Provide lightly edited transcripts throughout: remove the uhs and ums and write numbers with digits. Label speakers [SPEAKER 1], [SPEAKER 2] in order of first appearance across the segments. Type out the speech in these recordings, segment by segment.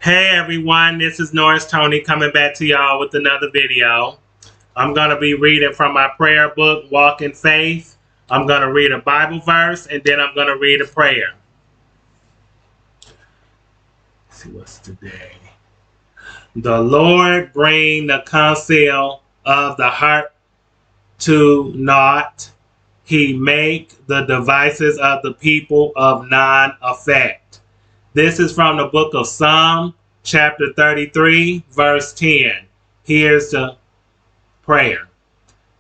[SPEAKER 1] Hey everyone, this is Norris Tony coming back to y'all with another video. I'm going to be reading from my prayer book, Walk in Faith. I'm going to read a Bible verse and then I'm going to read a prayer. Let's see what's today. The Lord bring the counsel of the heart to naught. He make the devices of the people of none effect. This is from the book of Psalm, chapter 33, verse 10. Here's the prayer.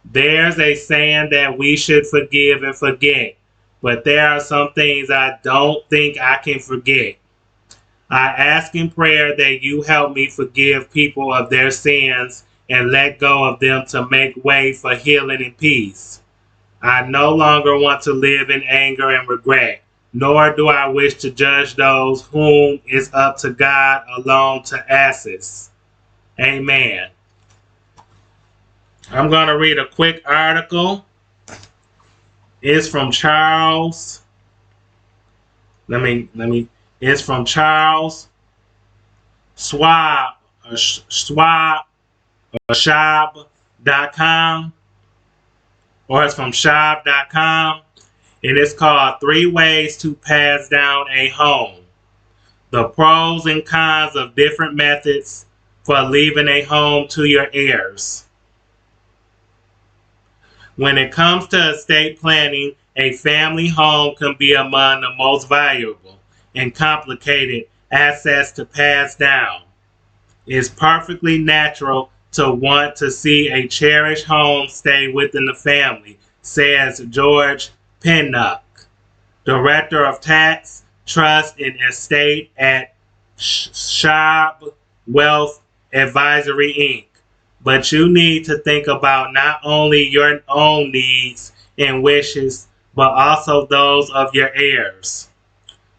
[SPEAKER 1] There's a saying that we should forgive and forget, but there are some things I don't think I can forget. I ask in prayer that you help me forgive people of their sins and let go of them to make way for healing and peace. I no longer want to live in anger and regret, nor do I wish to judge those whom it's up to God alone to assist. Amen. I'm going to read a quick article. It's from Charles. It's from Charles Schwab, Schwab.com, or it's from Schwab.com, and it's called 3 Ways to Pass Down a Home. The pros and cons of different methods for leaving a home to your heirs. When it comes to estate planning, a family home can be among the most valuable and complicated assets to pass down. It's perfectly natural to want to see a cherished home stay within the family, says George Pinnock, Director of Tax, Trust, and Estate at Schwab Wealth Advisory, Inc. But you need to think about not only your own needs and wishes, but also those of your heirs.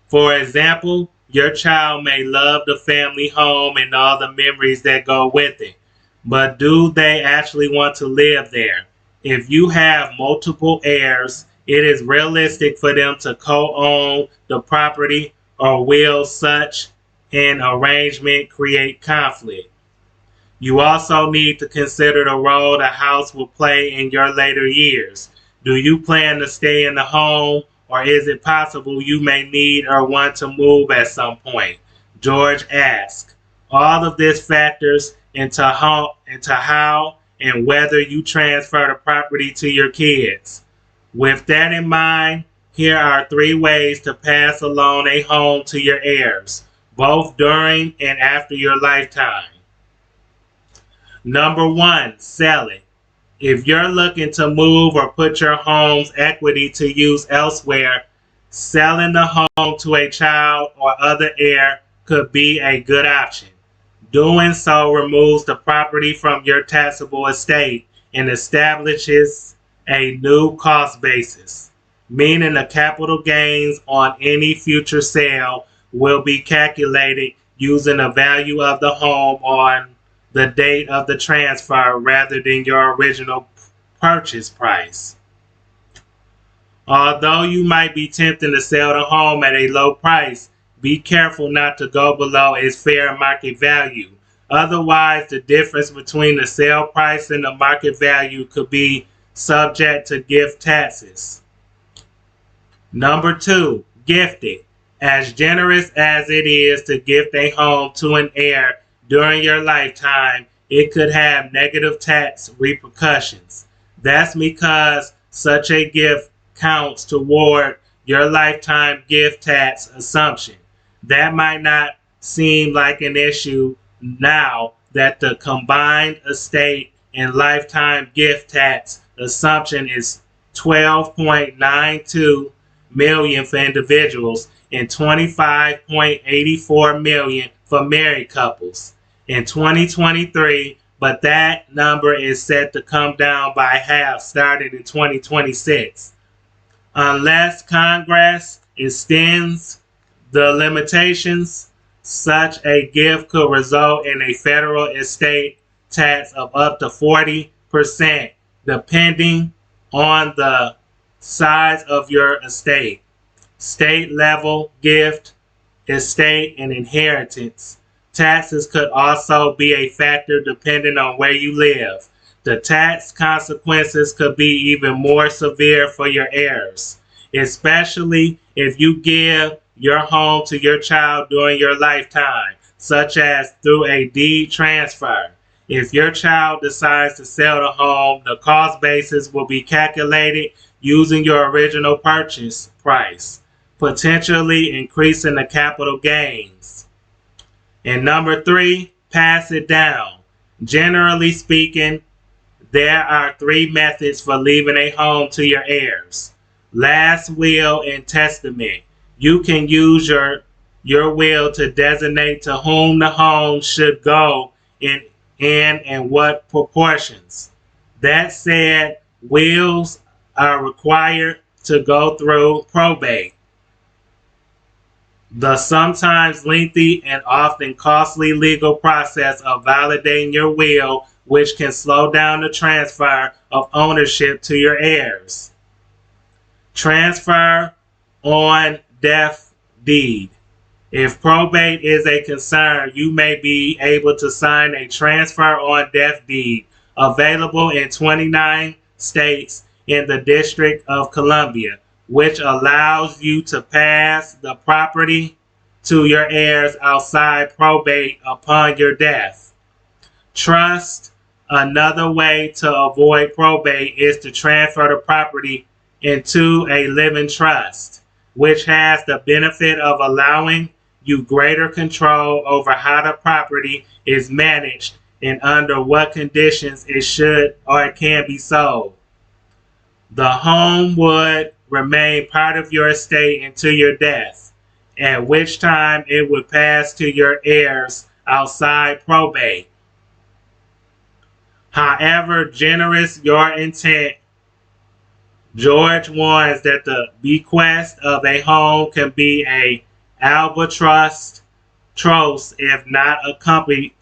[SPEAKER 1] For example, your child may love the family home and all the memories that go with it, but do they actually want to live there? If you have multiple heirs, it is realistic for them to co-own the property, or will such an arrangement create conflict? You also need to consider the role the house will play in your later years. Do you plan to stay in the home, or is it possible you may need or want to move at some point? George asked. All of this factors into how and whether you transfer the property to your kids. With that in mind, here are 3 ways to pass along a home to your heirs, both during and after your lifetime. Number 1, sell it. If you're looking to move or put your home's equity to use elsewhere, selling the home to a child or other heir could be a good option. Doing so removes the property from your taxable estate and establishes a new cost basis, meaning the capital gains on any future sale will be calculated using the value of the home on the date of the transfer rather than your original purchase price. Although you might be tempted to sell the home at a low price, be careful not to go below its fair market value. Otherwise, the difference between the sale price and the market value could be subject to gift taxes. Number 2, gift it. As generous as it is to gift a home to an heir during your lifetime, it could have negative tax repercussions. That's because such a gift counts toward your lifetime gift tax assumption. That might not seem like an issue now that the combined estate and lifetime gift tax assumption is $12.92 million for individuals and $25.84 million for married couples in 2023, but that number is set to come down by half starting in 2026. Unless Congress extends the limitations, such a gift could result in a federal estate tax of up to 40%, depending on the size of your estate. State level gift, estate, and inheritance Taxes could also be a factor depending on where you live. The tax consequences could be even more severe for your heirs, especially if you give your home to your child during your lifetime, such as through a deed transfer. If your child decides to sell the home, the cost basis will be calculated using your original purchase price, potentially increasing the capital gains. And number 3, pass it down. Generally speaking, there are 3 methods for leaving a home to your heirs: last will and testament. You can use your will to designate to whom the home should go in and what proportions. That said, wills are required to go through probate, the sometimes lengthy and often costly legal process of validating your will, which can slow down the transfer of ownership to your heirs. Transfer on death deed. If probate is a concern, you may be able to sign a transfer on death deed, available in 29 states in the District of Columbia, which allows you to pass the property to your heirs outside probate upon your death. Trust. Another way to avoid probate is to transfer the property into a living trust, which has the benefit of allowing you greater control over how the property is managed and under what conditions it should or it can be sold. The home would remain part of your estate until your death, at which time it would pass to your heirs outside probate. However generous your intent, George warns that the bequest of a home can be an albatross if not accompanied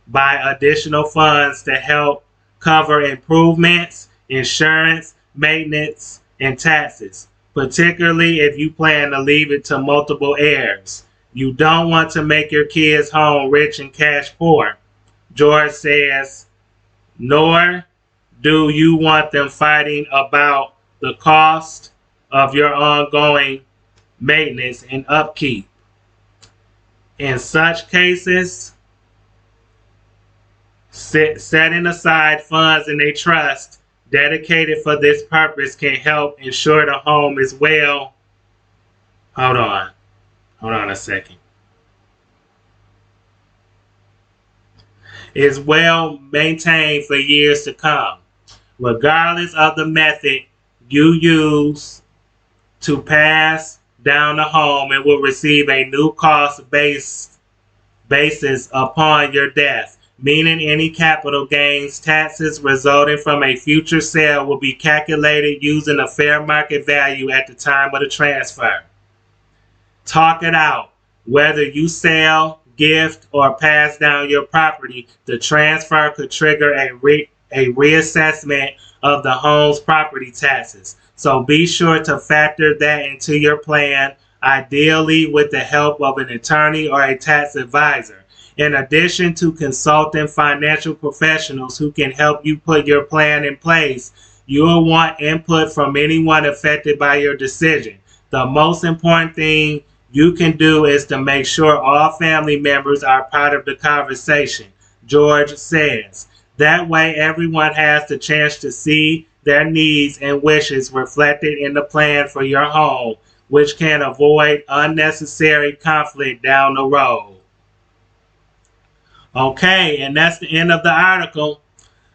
[SPEAKER 1] by additional funds to help cover improvements, insurance, maintenance, and taxes, particularly if you plan to leave it to multiple heirs. You don't want to make your kids' home rich and cash poor, George says, nor do you want them fighting about the cost of your ongoing maintenance and upkeep. In such cases, setting aside funds in a trust dedicated for this purpose can help ensure the home is well. Hold on a second. Is well maintained for years to come. Regardless of the method you use to pass down the home, it will receive a new cost basis upon your death, meaning any capital gains taxes resulting from a future sale will be calculated using a fair market value at the time of the transfer. Talk it out. Whether you sell, gift, or pass down your property, the transfer could trigger a reassessment of the home's property taxes. So be sure to factor that into your plan, ideally with the help of an attorney or a tax advisor. In addition to consulting financial professionals who can help you put your plan in place, you will want input from anyone affected by your decision. The most important thing you can do is to make sure all family members are part of the conversation, George says. That way everyone has the chance to see their needs and wishes reflected in the plan for your home, which can avoid unnecessary conflict down the road. Okay, and that's the end of the article.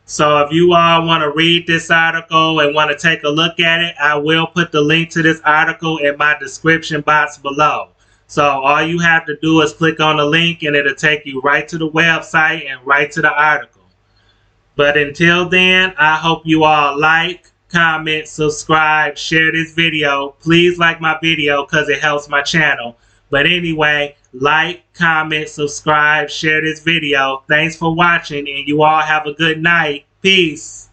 [SPEAKER 1] So if you all want to read this article and want to take a look at it, I will put the link to this article in my description box below. So all you have to do is click on the link and it'll take you right to the website and right to the article. But until then, I hope you all like, comment, subscribe, share this video. Please like my video because it helps my channel. But anyway, like, comment, subscribe, share this video. Thanks for watching and you all have a good night. Peace.